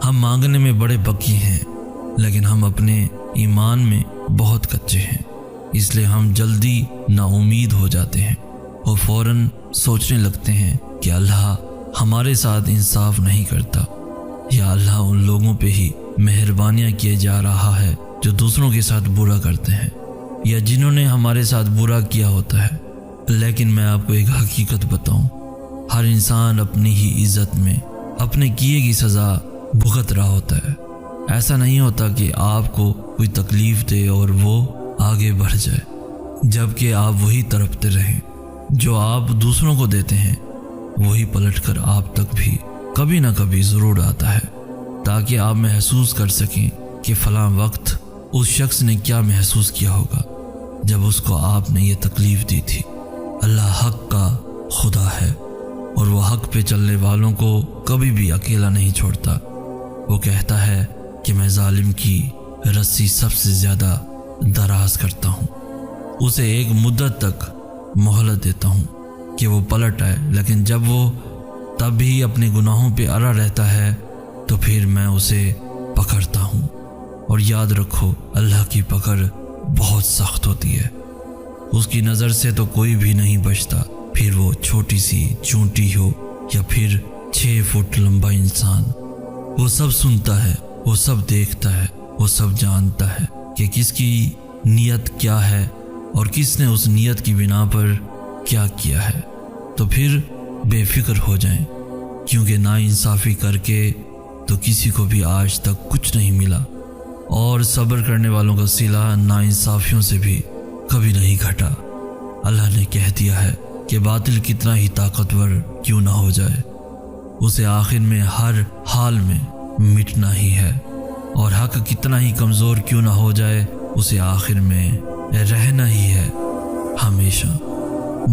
ہم مانگنے میں بڑے پکی ہیں، لیکن ہم اپنے ایمان میں بہت کچے ہیں، اس لیے ہم جلدی نا امید ہو جاتے ہیں اور فوراً سوچنے لگتے ہیں کہ اللہ ہمارے ساتھ انصاف نہیں کرتا، یا اللہ ان لوگوں پہ ہی مہربانیاں کیے جا رہا ہے جو دوسروں کے ساتھ برا کرتے ہیں یا جنہوں نے ہمارے ساتھ برا کیا ہوتا ہے۔ لیکن میں آپ کو ایک حقیقت بتاؤں، ہر انسان اپنی ہی عزت میں اپنے کیے کی سزا بھگت رہا ہوتا ہے۔ ایسا نہیں ہوتا کہ آپ کو کوئی تکلیف دے اور وہ آگے بڑھ جائے، جبکہ آپ وہی تڑپتے رہیں جو آپ دوسروں کو دیتے ہیں، وہی پلٹ کر آپ تک بھی کبھی نہ کبھی ضرور آتا ہے، تاکہ آپ محسوس کر سکیں کہ فلاں وقت اس شخص نے کیا محسوس کیا ہوگا جب اس کو آپ نے یہ تکلیف دی تھی۔ اللہ حق کا خدا ہے اور وہ حق پہ چلنے والوں کو کبھی بھی اکیلا نہیں چھوڑتا۔ وہ کہتا ہے کہ میں ظالم کی رسی سب سے زیادہ دراز کرتا ہوں، اسے ایک مدت تک مہلت دیتا ہوں کہ وہ پلٹ آئے، لیکن جب وہ تب بھی اپنے گناہوں پہ اڑا رہتا ہے تو پھر میں اسے پکڑتا ہوں۔ اور یاد رکھو، اللہ کی پکڑ بہت سخت ہوتی ہے، اس کی نظر سے تو کوئی بھی نہیں بچتا، پھر وہ چھوٹی سی چونٹی ہو یا پھر 6 فٹ لمبا انسان۔ وہ سب سنتا ہے، وہ سب دیکھتا ہے، وہ سب جانتا ہے کہ کس کی نیت کیا ہے اور کس نے اس نیت کی بنا پر کیا کیا ہے۔ تو پھر بے فکر ہو جائیں، کیونکہ ناانصافی کر کے تو کسی کو بھی آج تک کچھ نہیں ملا، اور صبر کرنے والوں کا صلہ ناانصافیوں سے بھی کبھی نہیں گھٹا۔ اللہ نے کہہ دیا ہے کہ باطل کتنا ہی طاقتور کیوں نہ ہو جائے، اسے آخر میں ہر حال میں مٹنا ہی ہے، اور حق کتنا ہی کمزور کیوں نہ ہو جائے، اسے آخر میں رہنا ہی ہے ہمیشہ۔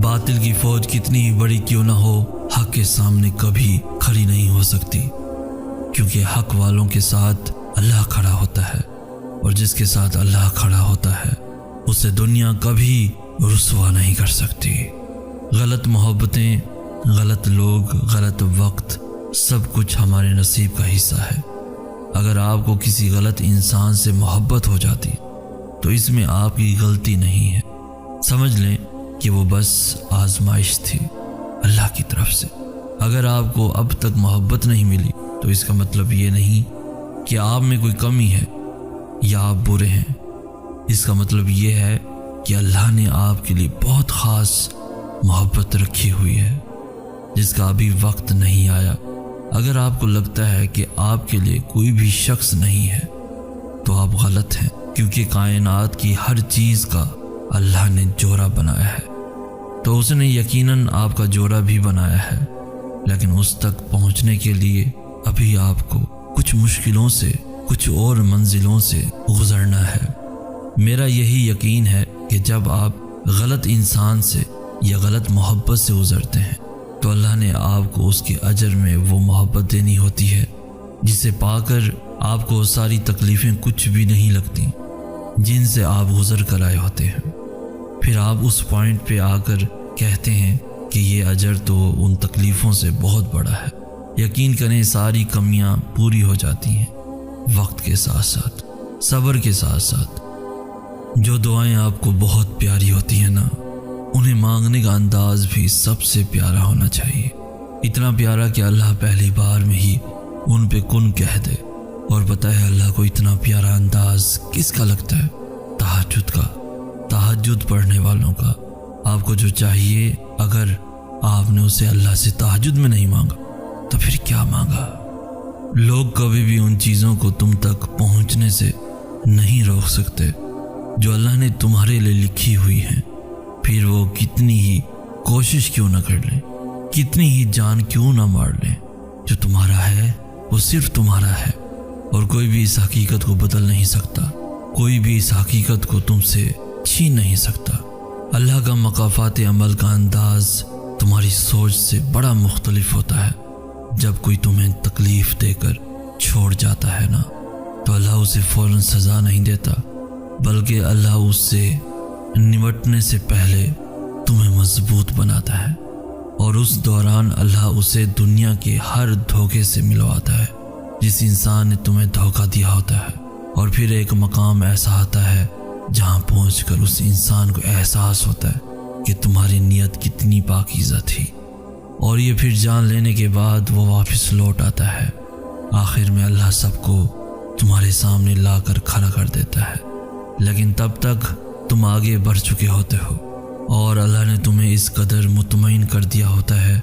باطل کی فوج کتنی ہی بڑی کیوں نہ ہو، حق کے سامنے کبھی کھڑی نہیں ہو سکتی، کیونکہ حق والوں کے ساتھ اللہ کھڑا ہوتا ہے، اور جس کے ساتھ اللہ کھڑا ہوتا ہے اسے دنیا کبھی رسوا نہیں کر سکتی۔ غلط محبتیں، غلط لوگ، غلط وقت، سب کچھ ہمارے نصیب کا حصہ ہے۔ اگر آپ کو کسی غلط انسان سے محبت ہو جاتی تو اس میں آپ کی غلطی نہیں ہے، سمجھ لیں کہ وہ بس آزمائش تھی اللہ کی طرف سے۔ اگر آپ کو اب تک محبت نہیں ملی تو اس کا مطلب یہ نہیں کہ آپ میں کوئی کمی ہے یا آپ برے ہیں، اس کا مطلب یہ ہے کہ اللہ نے آپ کے لیے بہت خاص محبت رکھی ہوئی ہے جس کا ابھی وقت نہیں آیا۔ اگر آپ کو لگتا ہے کہ آپ کے لیے کوئی بھی شخص نہیں ہے تو آپ غلط ہیں، کیونکہ کائنات کی ہر چیز کا اللہ نے جوڑا بنایا ہے، تو اس نے یقیناً آپ کا جوڑا بھی بنایا ہے، لیکن اس تک پہنچنے کے لیے ابھی آپ کو کچھ مشکلوں سے، کچھ اور منزلوں سے گزرنا ہے۔ میرا یہی یقین ہے کہ جب آپ غلط انسان سے یا غلط محبت سے گزرتے ہیں تو اللہ نے آپ کو اس کے اجر میں وہ محبت دینی ہوتی ہے جسے پا کر آپ کو ساری تکلیفیں کچھ بھی نہیں لگتی جن سے آپ گزر کر آئے ہوتے ہیں۔ پھر آپ اس پوائنٹ پہ آ کر کہتے ہیں کہ یہ اجر تو ان تکلیفوں سے بہت بڑا ہے۔ یقین کریں، ساری کمیاں پوری ہو جاتی ہیں وقت کے ساتھ ساتھ، صبر کے ساتھ ساتھ۔ جو دعائیں آپ کو بہت پیاری ہوتی ہیں نا، انہیں مانگنے کا انداز بھی سب سے پیارا ہونا چاہیے، اتنا پیارا کہ اللہ پہلی بار میں ہی ان پہ کن کہہ دے۔ اور پتہ ہے اللہ کو اتنا پیارا انداز کس کا لگتا ہے؟ تہجد کا، تہجد پڑھنے والوں کا۔ آپ کو جو چاہیے، اگر آپ نے اسے اللہ سے تہجد میں نہیں مانگا تو پھر کیا مانگا؟ لوگ کبھی بھی ان چیزوں کو تم تک پہنچنے سے نہیں روک سکتے جو اللہ نے تمہارے لیے لکھی ہوئی ہیں، پھر وہ کتنی ہی کوشش کیوں نہ کر لیں، کتنی ہی جان کیوں نہ مار لیں، جو تمہارا ہے وہ صرف تمہارا ہے، اور کوئی بھی اس حقیقت کو بدل نہیں سکتا، کوئی بھی اس حقیقت کو تم سے چھین نہیں سکتا۔ اللہ کا مقافات عمل کا انداز تمہاری سوچ سے بڑا مختلف ہوتا ہے۔ جب کوئی تمہیں تکلیف دے کر چھوڑ جاتا ہے نا، تو اللہ اسے فوراً سزا نہیں دیتا، بلکہ اللہ اس سے نمٹنے سے پہلے تمہیں مضبوط بناتا ہے اور اس دوران اللہ اسے دنیا کے ہر دھوکے سے ملواتا ہے جس انسان نے تمہیں دھوکہ دیا ہوتا ہے، اور پھر ایک مقام ایسا آتا ہے جہاں پہنچ کر اس انسان کو احساس ہوتا ہے کہ تمہاری نیت کتنی پاکیزہ تھی، اور یہ پھر جان لینے کے بعد وہ واپس لوٹ آتا ہے۔ آخر میں اللہ سب کو تمہارے سامنے لا کر کھڑا کر دیتا ہے، لیکن تب تک تم آگے بڑھ چکے ہوتے ہو، اور اللہ نے تمہیں اس قدر مطمئن کر دیا ہوتا ہے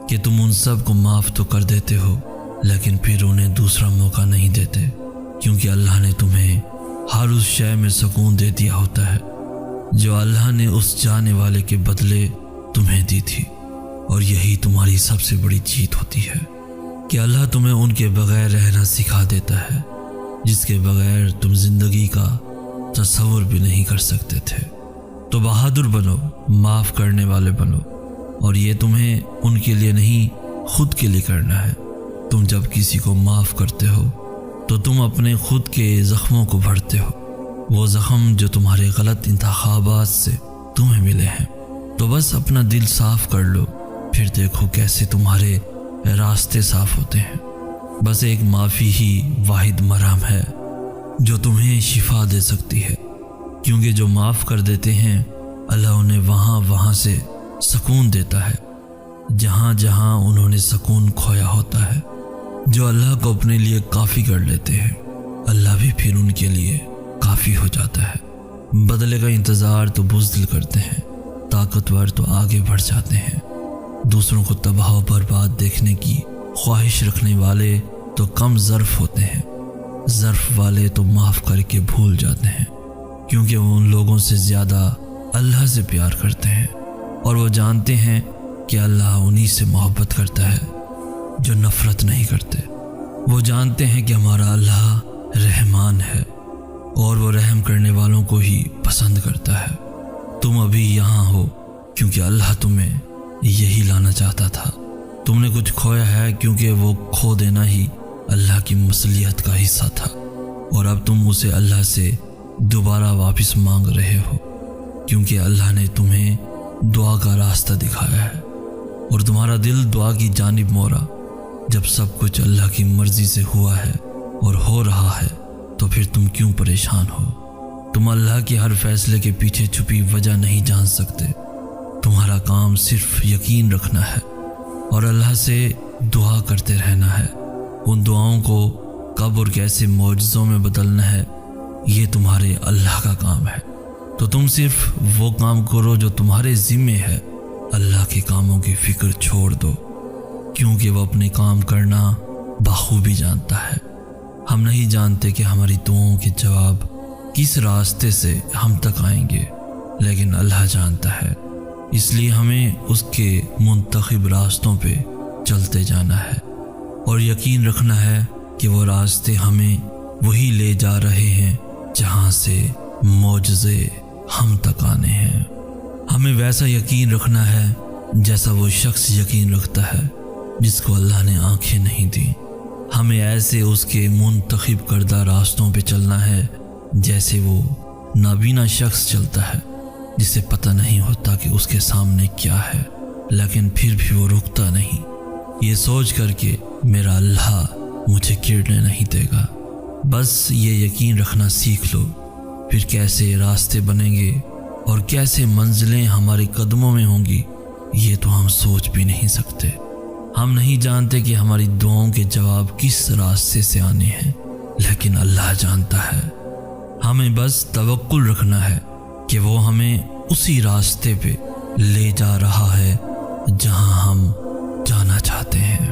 کہ تم ان سب کو معاف تو کر دیتے ہو، لیکن پھر انہیں دوسرا موقع نہیں دیتے، کیونکہ اللہ نے تمہیں ہر اس شے میں سکون دے دیا ہوتا ہے جو اللہ نے اس جانے والے کے بدلے تمہیں دی تھی۔ اور یہی تمہاری سب سے بڑی جیت ہوتی ہے کہ اللہ تمہیں ان کے بغیر رہنا سکھا دیتا ہے جس کے بغیر تم زندگی کا تصور بھی نہیں کر سکتے تھے۔ تو بہادر بنو، معاف کرنے والے بنو، اور یہ تمہیں ان کے لیے نہیں خود کے لیے کرنا ہے۔ تم جب کسی کو معاف کرتے ہو تو تم اپنے خود کے زخموں کو بھرتے ہو، وہ زخم جو تمہارے غلط انتخابات سے تمہیں ملے ہیں۔ تو بس اپنا دل صاف کر لو، پھر دیکھو کیسے تمہارے راستے صاف ہوتے ہیں۔ بس ایک معافی ہی واحد مرہم ہے جو تمہیں شفا دے سکتی ہے، کیونکہ جو معاف کر دیتے ہیں اللہ انہیں وہاں سے سکون دیتا ہے جہاں جہاں انہوں نے سکون کھویا ہوتا ہے۔ جو اللہ کو اپنے لیے کافی کر لیتے ہیں اللہ بھی پھر ان کے لیے کافی ہو جاتا ہے۔ بدلے کا انتظار تو بزدل کرتے ہیں، طاقتور تو آگے بڑھ جاتے ہیں۔ دوسروں کو تباہ و برباد دیکھنے کی خواہش رکھنے والے تو کم ظرف ہوتے ہیں، ظرف والے تو معاف کر کے بھول جاتے ہیں، کیونکہ وہ ان لوگوں سے زیادہ اللہ سے پیار کرتے ہیں، اور وہ جانتے ہیں کہ اللہ انہی سے محبت کرتا ہے جو نفرت نہیں کرتے۔ وہ جانتے ہیں کہ ہمارا اللہ رحمان ہے اور وہ رحم کرنے والوں کو ہی پسند کرتا ہے۔ تم ابھی یہاں ہو کیونکہ اللہ تمہیں یہی لانا چاہتا تھا۔ تم نے کچھ کھویا ہے کیونکہ وہ کھو دینا ہی اللہ کی مصلحت کا حصہ تھا، اور اب تم اسے اللہ سے دوبارہ واپس مانگ رہے ہو، کیونکہ اللہ نے تمہیں دعا کا راستہ دکھایا ہے اور تمہارا دل دعا کی جانب موڑا۔ جب سب کچھ اللہ کی مرضی سے ہوا ہے اور ہو رہا ہے تو پھر تم کیوں پریشان ہو؟ تم اللہ کے ہر فیصلے کے پیچھے چھپی وجہ نہیں جان سکتے۔ تمہارا کام صرف یقین رکھنا ہے اور اللہ سے دعا کرتے رہنا ہے۔ ان دعاؤں کو کب اور کیسے معجزوں میں بدلنا ہے یہ تمہارے اللہ کا کام ہے۔ تو تم صرف وہ کام کرو جو تمہارے ذمے ہے، اللہ کے کاموں کی فکر چھوڑ دو، کیونکہ وہ اپنے کام کرنا بخوبی جانتا ہے۔ ہم نہیں جانتے کہ ہماری دعاؤں کے جواب کس راستے سے ہم تک آئیں گے، لیکن اللہ جانتا ہے، اس لیے ہمیں اس کے منتخب راستوں پہ چلتے جانا ہے اور یقین رکھنا ہے کہ وہ راستے ہمیں وہی لے جا رہے ہیں جہاں سے معجزے ہم تک آنے ہیں۔ ہمیں ویسا یقین رکھنا ہے جیسا وہ شخص یقین رکھتا ہے جس کو اللہ نے آنکھیں نہیں دی۔ ہمیں ایسے اس کے منتخب کردہ راستوں پہ چلنا ہے جیسے وہ نابینا شخص چلتا ہے جسے پتہ نہیں ہوتا کہ اس کے سامنے کیا ہے، لیکن پھر بھی وہ رکتا نہیں، یہ سوچ کر کہ میرا اللہ مجھے گرنے نہیں دے گا۔ بس یہ یقین رکھنا سیکھ لو، پھر کیسے راستے بنیں گے اور کیسے منزلیں ہمارے قدموں میں ہوں گی یہ تو ہم سوچ بھی نہیں سکتے۔ ہم نہیں جانتے کہ ہماری دعاؤں کے جواب کس راستے سے آنے ہیں، لیکن اللہ جانتا ہے۔ ہمیں بس توکل رکھنا ہے کہ وہ ہمیں اسی راستے پہ لے جا رہا ہے جہاں ہم جانا چاہتے ہیں۔